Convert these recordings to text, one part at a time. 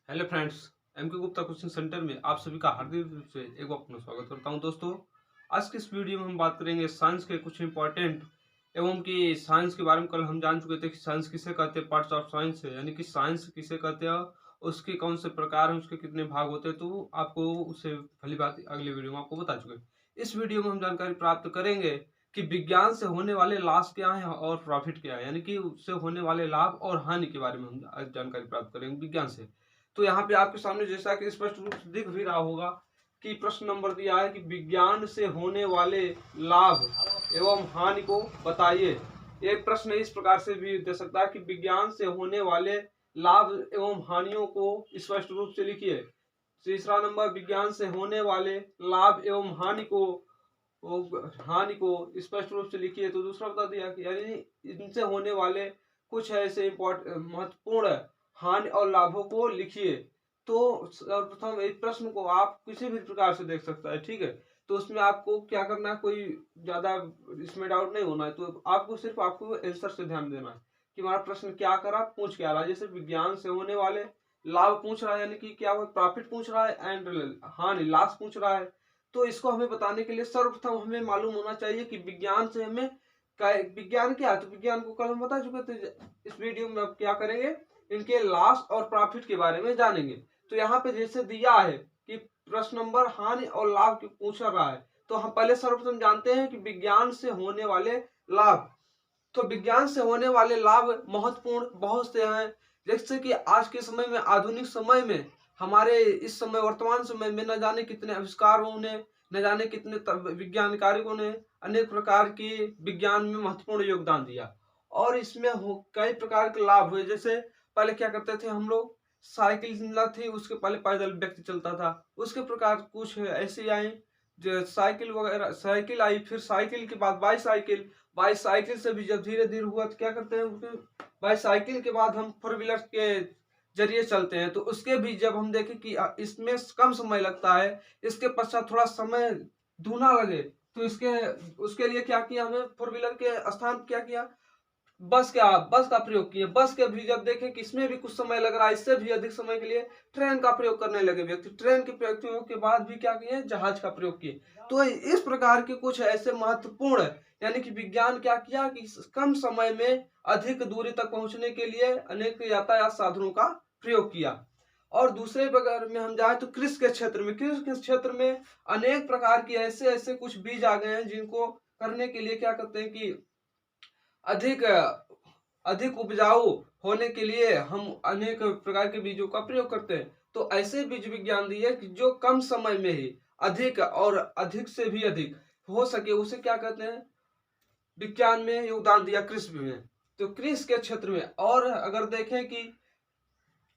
Hello friends, M K Gupta coaching centre में आप सभी का हार्दिक रूप से एक बार पुनः स्वागत करता हूं। दोस्तों, आज की इस वीडियो में हम बात करेंगे साइंस के कुछ इंपॉर्टेंट एवं कि साइंस के बारे में कल हम जान चुके थे कि साइंस किसे कहते हैं, पार्ट्स ऑफ साइंस है, यानी कि साइंस किसे कहते हैं, उसके कौन से प्रकार हैं, उसके कितने भाग होते हैं। तो आपको उससे भली बात अगले वीडियो में आपको बता चुके। इस वीडियो में हम जानकारी प्राप्त करेंगे कि विज्ञान से होने वाले लॉस क्या है और प्रॉफिट क्या है, यानी कि उससे होने वाले लाभ और हानि के बारे में हम आज जानकारी प्राप्त करेंगे विज्ञान से। तो यहाँ पे आपके सामने जैसा कि स्पष्ट रूप से दिख भी रहा होगा कि प्रश्न नंबर दिया है कि विज्ञान से होने वाले लाभ एवं हानि को बताइए। एक प्रश्न इस प्रकार से भी दे सकता है कि विज्ञान से होने वाले लाभ एवं हानियों को स्पष्ट रूप से लिखिए। तीसरा नंबर, विज्ञान से होने वाले लाभ एवं हानि को स्पष्ट रूप से लिखिए। तो दूसरा बता दिया कि यानी इनसे होने वाले कुछ ऐसे महत्वपूर्ण हानि और लाभों को लिखिए। तो सर्वप्रथम इस प्रश्न को आप किसी भी प्रकार से देख सकता है, ठीक है। तो उसमें आपको क्या करना है, कोई ज्यादा इसमें डाउट नहीं होना है। तो आपको सिर्फ आपको आंसर से ध्यान देना है कि हमारा प्रश्न क्या करा, पूछ क्या रहा है। जैसे विज्ञान से होने वाले लाभ पूछ रहा है, यानी कि क्या वो प्रॉफिट पूछ रहा है, एंड हानि लॉस पूछ रहा है। तो इसको हमें बताने के लिए सर्वप्रथम हमें मालूम होना चाहिए कि विज्ञान से हमें विज्ञान क्या है। तो विज्ञान को कल हम बता चुके थे। इस वीडियो में अब क्या करेंगे, इनके लॉस और प्रॉफिट के बारे में जानेंगे। तो यहाँ पे जैसे दिया है कि प्रश्न नंबर हानि और लाभ की पूछ रहा है, तो हम पहले सर्वप्रथम जानते हैं कि विज्ञान से होने वाले लाभ। तो विज्ञान से होने वाले लाभ महत्वपूर्ण बहुत से हैं। जैसे कि आज के समय में, आधुनिक समय में, हमारे इस समय वर्तमान समय में न जाने कितने आविष्कारों ने, न जाने कितने विज्ञानकारियों ने अनेक प्रकार के विज्ञान में महत्वपूर्ण योगदान दिया। और इसमें कई प्रकार के लाभ हुए। जैसे पहले क्या करते थे हम लोग, साइकिल थी, उसके पहले पैदल व्यक्ति चलता था। उसके प्रकार कुछ ऐसे आई जो साइकिल वगैरह, साइकिल आई, फिर साइकिल के बाद बाईसाइकिल, बाईसाइकिल से भी जब धीरे धीरे हुआ तो क्या करते हैं, बाईसाइकिल के बाद हम फोर व्हीलर के जरिए चलते हैं। तो उसके भी जब हम देखें कि इसमें कम समय लगता है, इसके पश्चात थोड़ा समय दूना लगे, तो इसके उसके लिए क्या किया, हमें फोर व्हीलर के स्थान क्या किया, बस का प्रयोग किए। बस के भी जब देखें कि इसमें भी कुछ समय लग रहा है, इससे भी अधिक समय के लिए ट्रेन का प्रयोग करने लगे व्यक्ति। ट्रेन के प्रयोग के बाद भी क्या किए, जहाज का प्रयोग किए। तो इस प्रकार के कुछ ऐसे महत्वपूर्ण, यानी कि विज्ञान क्या किया कि कम समय में अधिक दूरी तक पहुंचने के लिए अनेक यातायात साधनों का प्रयोग किया। और दूसरे प्रकार में हम जाए तो कृषि के क्षेत्र में, कृषि के क्षेत्र में अनेक प्रकार की ऐसे ऐसे कुछ बीज आ गए हैं जिनको करने के लिए क्या करते हैं कि अधिक अधिक उपजाऊ होने के लिए हम अनेक प्रकार के बीजों का प्रयोग करते हैं। तो ऐसे बीज विज्ञान दिए कि जो कम समय में ही अधिक और अधिक से भी अधिक हो सके, उसे क्या कहते हैं, विज्ञान में योगदान दिया कृषि में। तो कृषि के क्षेत्र में, और अगर देखें कि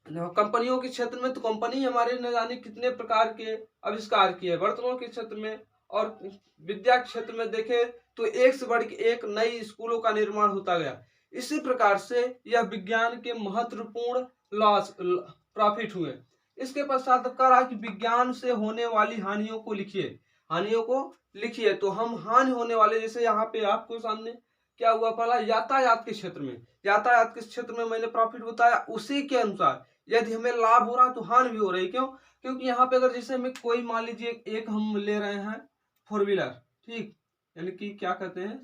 कंपनियों के क्षेत्र में, तो कंपनी हमारे न जाने कितने प्रकार के आविष्कार किए बर्तनों के क्षेत्र में। और विद्या के क्षेत्र में देखें तो एक से बढ़ के एक नई स्कूलों का निर्माण होता गया। इसी प्रकार से यह विज्ञान के महत्वपूर्ण लॉस प्रॉफिट हुए। इसके पश्चात अब कह रहा है कि विज्ञान से होने वाली हानियों को लिखिए। हानियों को लिखिए। तो हम हानि होने वाले, जैसे यहाँ पे आपको सामने क्या हुआ, पहला यातायात के क्षेत्र में, यातायात के क्षेत्र में मैंने प्रॉफिट बताया, उसी के अनुसार यदि हमें लाभ हो रहा है तो हानि भी हो रही है। क्यों? क्योंकि यहाँ पे अगर जैसे हमें कोई, मान लीजिए एक हम ले रहे हैं फोर व्हीलर, ठीक, यानी कि क्या कहते हैं,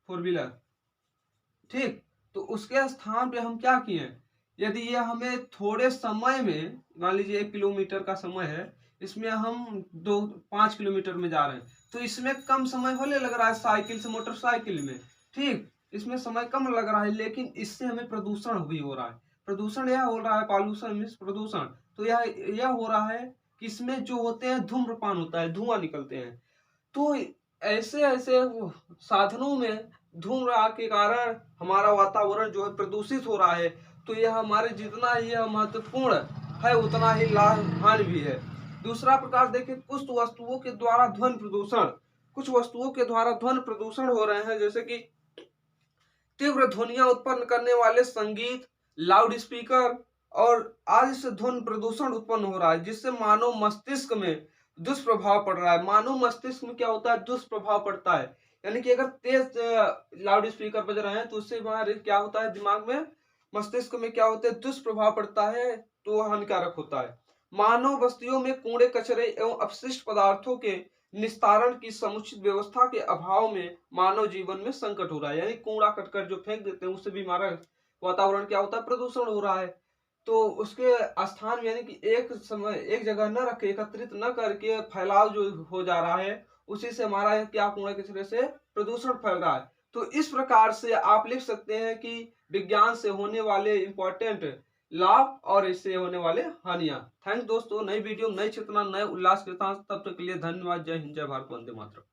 फोर व्हीलर, ठीक। तो उसके स्थान पे हम क्या किए, यदि ये हमें थोड़े समय में, मान लीजिए 1 किलोमीटर का समय है, इसमें हम 5 किलोमीटर में जा रहे हैं, तो इसमें कम समय होने लग रहा है साइकिल से मोटरसाइकिल में, ठीक। इसमें समय कम लग रहा है, लेकिन इससे हमें प्रदूषण भी हो रहा है। प्रदूषण यह हो रहा है, पॉल्यूशन मीन्स प्रदूषण। तो यह हो रहा है कि इसमें जो होते हैं, धूम्रपान होता है, धुआं निकलते हैं। तो ऐसे ऐसे साधनों में धूम्र के कारण हमारा वातावरण जो है प्रदूषित हो रहा है। तो यह हमारे जितना यह महत्वपूर्ण है, उतना ही लाभ हानि भी है। दूसरा प्रकार देखें, कुछ वस्तुओं के द्वारा ध्वनि प्रदूषण, कुछ वस्तुओं के द्वारा ध्वनि प्रदूषण हो रहे हैं। जैसे कि तीव्र ध्वनियां उत्पन्न करने वाले संगीत, लाउड स्पीकर, और आदि से ध्वनि प्रदूषण उत्पन्न हो रहा है, जिससे मानव मस्तिष्क में दुष्प्रभाव पड़ रहा है। मानव मस्तिष्क में क्या होता है, दुष्प्रभाव पड़ता है। यानी कि अगर तेज लाउड स्पीकर बज रहे हैं तो उससे हमारे क्या होता है, दिमाग में, मस्तिष्क में क्या होता है, दुष्प्रभाव पड़ता है। तो हानिकारक होता है। मानव बस्तियों में कूड़े कचरे एवं अपशिष्ट पदार्थों के निस्तारण की समुचित व्यवस्था के अभाव में मानव जीवन में संकट हो रहा है। यानी कूड़ा कटकर जो फेंक देते हैं उससे भी हमारा वातावरण क्या होता है, प्रदूषण हो रहा है। तो उसके स्थान में यानी कि एक समय एक जगह न रखे, एकत्रित न करके फैलाव जो हो जा रहा है, उसी से हमारा क्या कूड़े कचरे से प्रदूषण फैल रहा है। तो इस प्रकार से आप लिख सकते हैं कि विज्ञान से होने वाले इंपॉर्टेंट लाभ और इससे होने वाले हानियां। थैंक्स दोस्तों, नई वीडियो नई चेतना नए उल्लास के साथ, तब तक के लिए धन्यवाद। जय हिंद, जय भारत, वंदे मातरम।